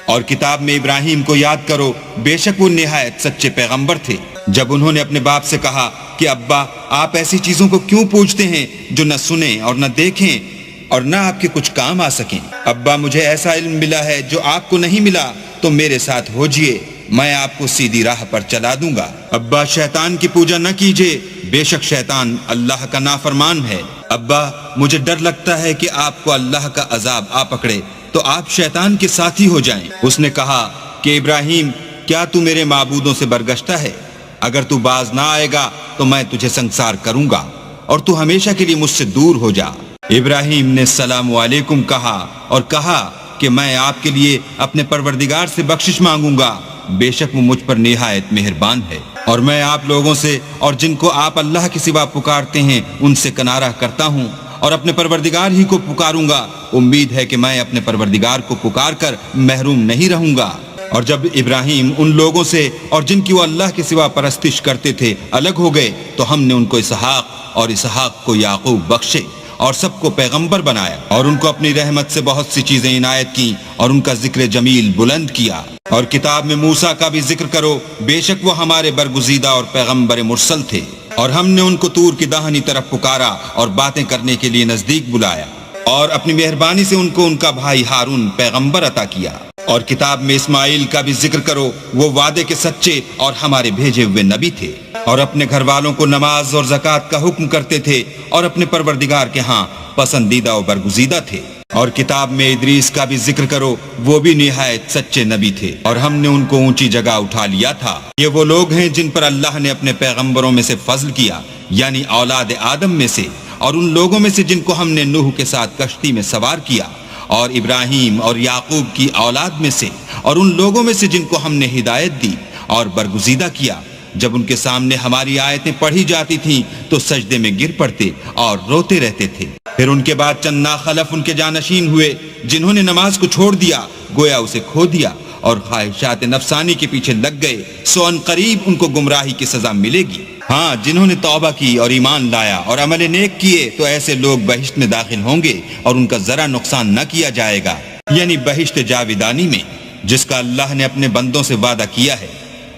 اور کتاب میں ابراہیم کو یاد کرو، بے شک وہ نہایت سچے پیغمبر تھے۔ جب انہوں نے اپنے باپ سے کہا کہ ابا آپ ایسی چیزوں کو کیوں پوچھتے ہیں جو نہ سنیں اور نہ دیکھیں اور نہ آپ کے کچھ کام آ سکیں؟ ابا مجھے ایسا علم ملا ہے جو آپ کو نہیں ملا، تو میرے ساتھ ہوجئے، میں آپ کو سیدھی راہ پر چلا دوں گا۔ ابا شیطان کی پوجا نہ کیجئے، بے شک شیطان اللہ کا نافرمان ہے۔ ابا مجھے ڈر لگتا ہے کہ آپ کو اللہ کا عذاب آ پکڑے تو آپ شیطان کے ساتھی ہو جائیں۔ اس نے کہا کہ ابراہیم کیا تو میرے معبودوں سے برگشتہ ہے؟ اگر تو باز نہ آئے گا تو میں تجھے سنسار کروں گا اور تو ہمیشہ کے لیے مجھ سے دور ہو جا۔ ابراہیم نے السلام علیکم کہا اور کہا کہ میں آپ کے لیے اپنے پروردگار سے بخشش مانگوں گا، بے شک وہ مجھ پر نہایت مہربان ہے، اور میں آپ لوگوں سے اور جن کو آپ اللہ کے سوا پکارتے ہیں ان سے کنارہ کرتا ہوں اور اپنے پروردگار ہی کو پکاروں گا۔ امید ہے کہ میں اپنے پروردگار کو پکار کر محروم نہیں رہوں گا۔ اور جب ابراہیم ان لوگوں سے اور جن کی وہ اللہ کے سوا پرستش کرتے تھے الگ ہو گئے تو ہم نے ان کو اسحاق اور اسحاق کو یعقوب بخشے اور سب کو پیغمبر بنایا، اور ان کو اپنی رحمت سے بہت سی چیزیں عنایت کی اور ان کا ذکر جمیل بلند کیا۔ اور کتاب میں موسیٰ کا بھی ذکر کرو، بے شک وہ ہمارے برگزیدہ اور پیغمبر مرسل تھے، اور ہم نے ان کو طور کی داہنی طرف پکارا اور باتیں کرنے کے لیے نزدیک بلایا، اور اپنی مہربانی سے ان کو ان کا بھائی ہارون پیغمبر عطا کیا۔ اور کتاب میں اسماعیل کا بھی ذکر کرو، وہ وعدے کے سچے اور ہمارے بھیجے ہوئے نبی تھے، اور اپنے گھر والوں کو نماز اور زکوٰۃ کا حکم کرتے تھے اور اپنے پروردگار کے ہاں پسندیدہ و برگزیدہ تھے۔ اور کتاب میں ادریس کا بھی ذکر کرو، وہ بھی نہایت سچے نبی تھے اور ہم نے ان کو اونچی جگہ اٹھا لیا تھا۔ یہ وہ لوگ ہیں جن پر اللہ نے اپنے پیغمبروں میں سے فضل کیا، یعنی اولاد آدم میں سے، اور ان لوگوں میں سے جن کو ہم نے نوح کے ساتھ کشتی میں سوار کیا، اور ابراہیم اور یعقوب کی اولاد میں سے، اور ان لوگوں میں سے جن کو ہم نے ہدایت دی اور برگزیدہ کیا۔ جب ان کے سامنے ہماری آیتیں پڑھی جاتی تھیں تو سجدے میں گر پڑتے اور روتے رہتے تھے۔ پھر ان کے بعد چند ناخلف ان کے جانشین ہوئے جنہوں نے نماز کو چھوڑ دیا، گویا اسے کھو دیا، اور خواہشات نفسانی کے پیچھے لگ گئے، سو ان قریب ان کو گمراہی کی سزا ملے گی۔ ہاں، جنہوں نے توبہ کی اور ایمان لایا اور عمل نیک کیے تو ایسے لوگ بہشت میں داخل ہوں گے اور ان کا ذرا نقصان نہ کیا جائے گا، یعنی بہشت جاویدانی میں، جس کا اللہ نے اپنے بندوں سے وعدہ کیا ہے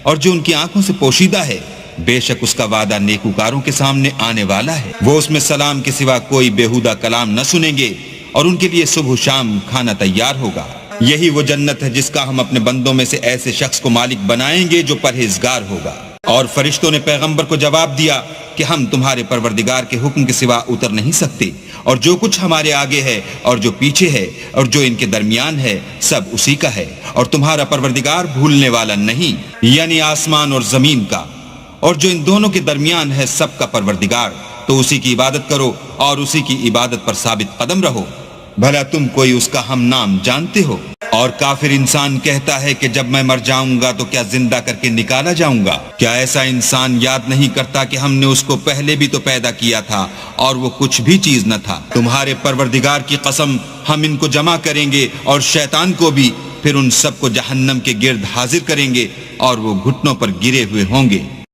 اور جو ان کی آنکھوں سے پوشیدہ ہے۔ بے شک اس کا وعدہ نیکوکاروں کے سامنے آنے والا ہے، وہ اس میں سلام کے سوا کوئی بیہودہ کلام نہ سنیں گے، اور ان کے لیے صبح و شام کھانا تیار ہوگا۔ یہی وہ جنت ہے جس کا ہم اپنے بندوں میں سے ایسے شخص کو مالک بنائیں گے جو پرہیزگار ہوگا۔ اور فرشتوں نے پیغمبر کو جواب دیا کہ ہم تمہارے پروردگار کے حکم کے سوا اتر نہیں سکتے، اور جو کچھ ہمارے آگے ہے اور جو پیچھے ہے اور جو ان کے درمیان ہے سب اسی کا ہے، اور تمہارا پروردگار بھولنے والا نہیں، یعنی آسمان اور زمین کا اور جو ان دونوں کے درمیان ہے سب کا پروردگار۔ تو اسی کی عبادت کرو اور اسی کی عبادت پر ثابت قدم رہو، بھلا تم کوئی اس کا ہم نام جانتے ہو؟ اور کافر انسان کہتا ہے کہ جب میں مر جاؤں گا تو کیا زندہ کر کے نکالا جاؤں گا؟ کیا ایسا انسان یاد نہیں کرتا کہ ہم نے اس کو پہلے بھی تو پیدا کیا تھا اور وہ کچھ بھی چیز نہ تھا؟ تمہارے پروردگار کی قسم، ہم ان کو جمع کریں گے اور شیطان کو بھی، پھر ان سب کو جہنم کے گرد حاضر کریں گے اور وہ گھٹنوں پر گرے ہوئے ہوں گے۔